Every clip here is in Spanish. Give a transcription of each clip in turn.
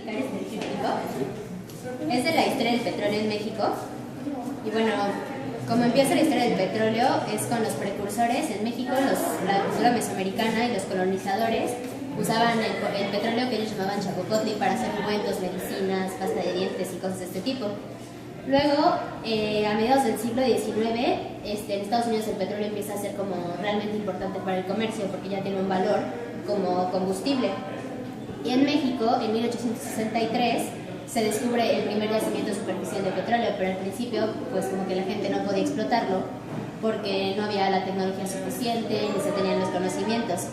explicar este tríptico. Es de la historia del petróleo en México. Y bueno, como empieza la historia del petróleo es con los precursores. En México la cultura mesoamericana y los colonizadores usaban el petróleo que ellos llamaban chacocotli para hacer ungüentos, medicinas, pasta de dientes y cosas de este tipo. Luego, a mediados del siglo XIX, en Estados Unidos el petróleo empieza a ser como realmente importante para el comercio porque ya tiene un valor como combustible. Y en México, en 1863, se descubre el primer yacimiento superficial de petróleo, pero al principio pues como que la gente no podía explotarlo porque no había la tecnología suficiente ni se tenían los conocimientos.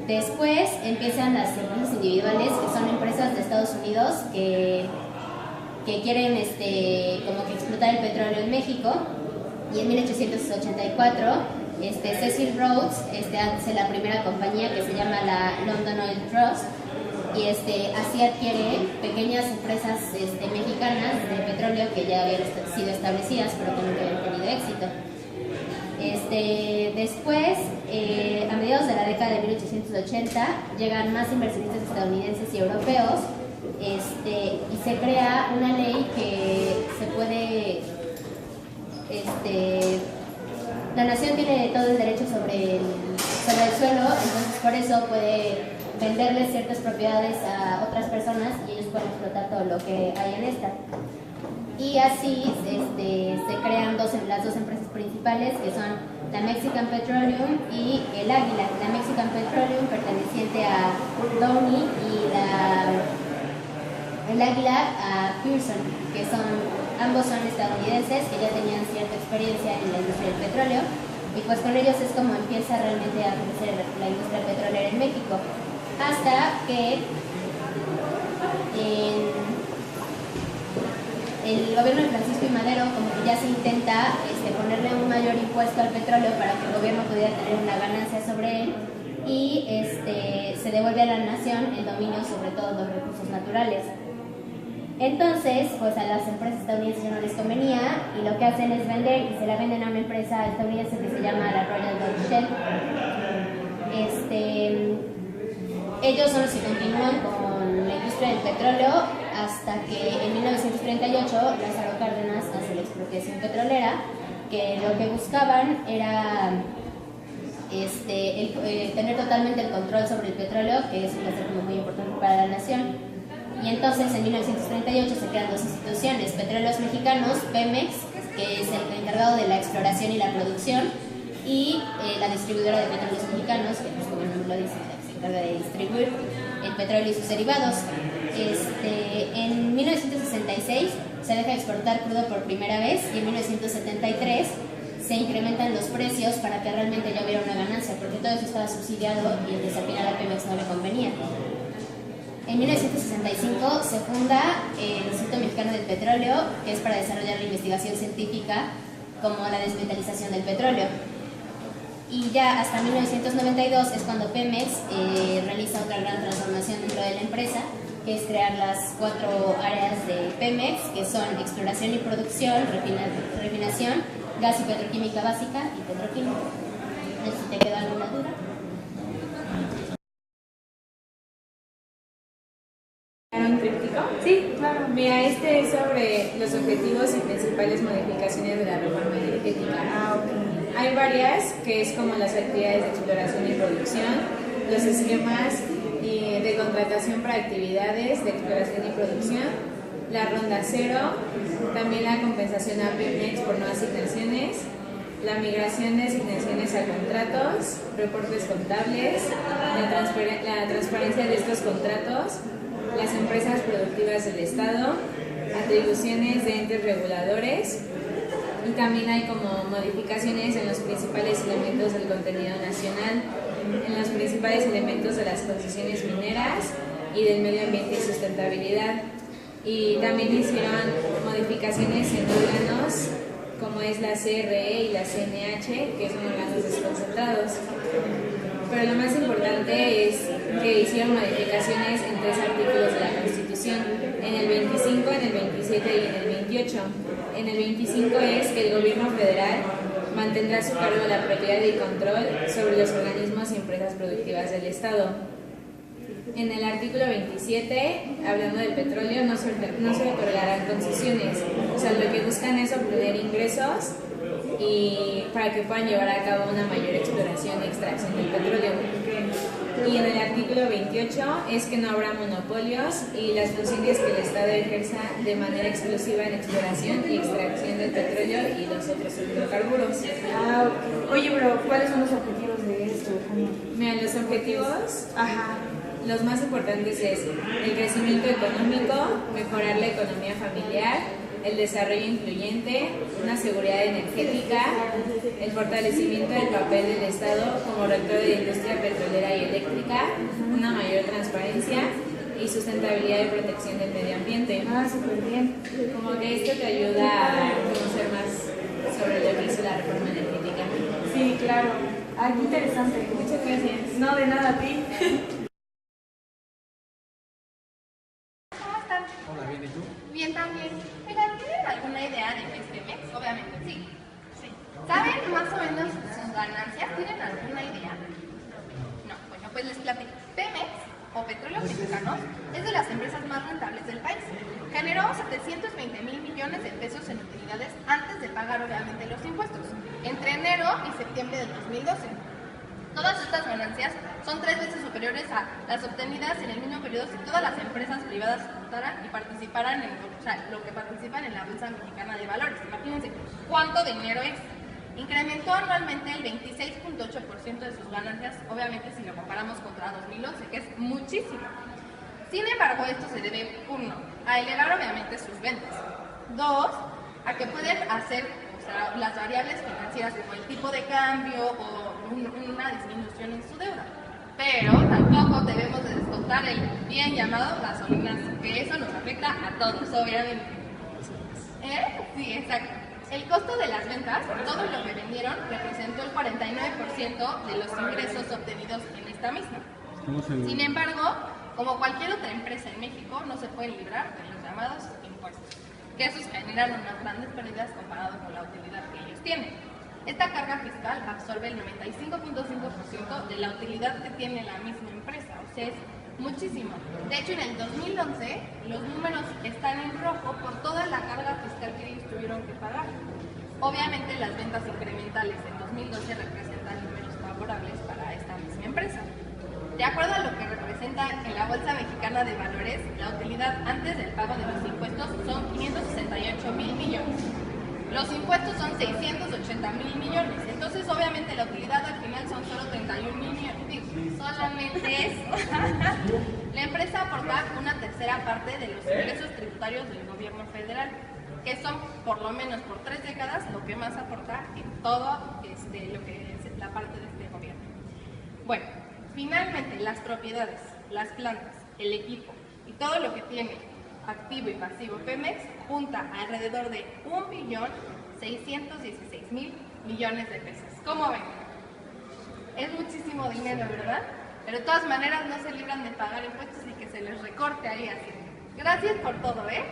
Después empiezan las empresas individuales, que son empresas de Estados Unidos que quieren como que explotar el petróleo en México. Y en 1884 Cecil Rhodes hace la primera compañía que se llama la London Oil Trust y así adquiere pequeñas empresas mexicanas de petróleo que ya habían sido establecidas pero que nunca habían tenido éxito. Después, a mediados de la década de 1880, llegan más inversionistas estadounidenses y europeos y se crea una ley que se puede... la nación tiene todo el derecho sobre el suelo, entonces por eso puede venderles ciertas propiedades a otras personas y ellos pueden explotar todo lo que hay en esta. Y así se crean las dos empresas principales, que son la Mexican Petroleum y el Águila. La Mexican Petroleum perteneciente a Downey y el Águila a Pearson, que ambos son estadounidenses que ya tenían cierta experiencia en la industria del petróleo, y pues con ellos es como empieza realmente a crecer la industria petrolera en México, hasta que el gobierno de Francisco I. Madero como que ya se intenta ponerle un mayor impuesto al petróleo para que el gobierno pudiera tener una ganancia sobre él, y se devuelve a la nación el dominio sobre todos los recursos naturales. Entonces, pues a las empresas estadounidenses ya no les convenía y lo que hacen es vender, y se la venden a una empresa estadounidense que se llama la Royal Dutch Shell. Ellos son los que continúan con la industria del petróleo hasta que en 1938 Lázaro Cárdenas hace la expropiación petrolera, que lo que buscaban era tener totalmente el control sobre el petróleo, que eso iba a ser como muy importante para la nación. Y entonces en 1938 se crean dos instituciones: Petróleos Mexicanos, Pemex, que es el encargado de la exploración y la producción, y la distribuidora de petróleos mexicanos, que pues, como el nombre lo dice, se encarga de distribuir el petróleo y sus derivados. En 1966 se deja de exportar crudo por primera vez, y en 1973 se incrementan los precios para que realmente ya hubiera una ganancia, porque todo eso estaba subsidiado y el desafinar a Pemex no le convenía. En 1965 se funda el Instituto Mexicano del Petróleo, que es para desarrollar la investigación científica como la desmetalización del petróleo. Y ya hasta 1992 es cuando Pemex realiza otra gran transformación dentro de la empresa, que es crear las 4 áreas de Pemex, que son exploración y producción, refinación, gas y petroquímica básica y petroquímica. No sé si te queda alguna duda. Sí, claro. Mira, es sobre los objetivos y principales modificaciones de la reforma energética. Okay. Hay varias, que es como las actividades de exploración y producción, los esquemas de contratación para actividades de exploración y producción, la ronda cero, también la compensación a Pemex por no asignaciones, la migración de asignaciones a contratos, reportes contables, la transparencia de estos contratos, las empresas productivas del Estado, atribuciones de entes reguladores, y también hay como modificaciones en los principales elementos del contenido nacional, en los principales elementos de las concesiones mineras y del medio ambiente y sustentabilidad. Y también hicieron modificaciones en órganos como es la CRE y la CNH, que son órganos desconcentrados. Pero lo más importante es que hicieron modificaciones en 3 artículos de la Constitución, en el 25, en el 27 y en el 28. En el 25 es que el gobierno federal mantendrá a su cargo la propiedad y control sobre los organismos y empresas productivas del Estado. En el artículo 27, hablando del petróleo, no se otorgarán concesiones. O sea, lo que buscan es obtener ingresos y para que puedan llevar a cabo una mayor exploración y extracción del petróleo. Y en el artículo 28 es que no habrá monopolios y las funciones que el Estado ejerza de manera exclusiva en exploración y extracción del petróleo y los otros hidrocarburos. Oye, pero ¿cuáles son los objetivos de esto? Mira, los objetivos, Ajá. los más importantes es el crecimiento económico, mejorar la economía familiar, el desarrollo incluyente, una seguridad energética, el fortalecimiento del papel del Estado como rector de la industria petrolera y eléctrica, una mayor transparencia y sustentabilidad y protección del medio ambiente. Súper bien. Como que esto te ayuda a conocer más sobre lo que hizo la reforma energética. Sí, claro. Qué interesante. Muchas gracias. No, de nada a ti. ¿Cómo están? Hola, ¿bien y tú? Bien también. Oigan, ¿tienen alguna idea de qué es Pemex? Obviamente sí. ¿Saben más o menos sus ganancias? ¿Tienen alguna idea? No, bueno, pues les platico. Pemex, o Petróleos Mexicanos, es de las empresas más rentables del país. Generó 720,000 millones de pesos en utilidades antes de pagar obviamente los impuestos, entre enero y septiembre del 2012. Todas estas ganancias son 3 veces superiores a las obtenidas en el mismo periodo si todas las empresas privadas juntaran y participaran en lo que participan en la Bolsa Mexicana de Valores. Imagínense cuánto dinero es. Incrementó anualmente el 26.8% de sus ganancias, obviamente si lo comparamos contra 2011, que es muchísimo. Sin embargo, esto se debe, 1, a elevar obviamente sus ventas. 2, a que pueden hacer las variables financieras como el tipo de cambio o una disminución en su deuda. Pero tampoco debemos de descontar el bien llamado gasolinazo, que eso nos afecta a todos, obviamente. Sí, exacto. El costo de las ventas, todo lo que vendieron, representó el 49% de los ingresos obtenidos en esta misma. Sin embargo, como cualquier otra empresa en México, no se pueden librar de los llamados impuestos, que esos generan unas grandes pérdidas comparado con la utilidad que ellos tienen. Esta carga fiscal absorbe el 95.5% de la utilidad que tiene la misma empresa, o sea, es muchísimo. De hecho, en el 2011 los números están en rojo por toda la carga fiscal que ellos tuvieron que pagar. Obviamente las ventas incrementales en 2012 representan números favorables para esta misma empresa. De acuerdo a lo que representa en la Bolsa Mexicana de Valores, la utilidad antes del pago de los impuestos son 568,000 millones. Los impuestos son 680,000 millones. Entonces, obviamente, la utilidad al final son solo 31,000 millones. Solamente eso. La empresa aporta una tercera parte de los ingresos tributarios del gobierno federal, que son, por lo menos por 3 décadas, lo que más aporta en todo lo que es la parte de este gobierno. Bueno, finalmente, las propiedades, las plantas, el equipo y todo lo que tiene activo y pasivo Pemex junta alrededor de 1,616,000 millones de pesos. ¿Cómo ven? Es muchísimo dinero, ¿verdad? Pero de todas maneras no se libran de pagar impuestos y que se les recorte ahí así. Gracias por todo, ¿eh?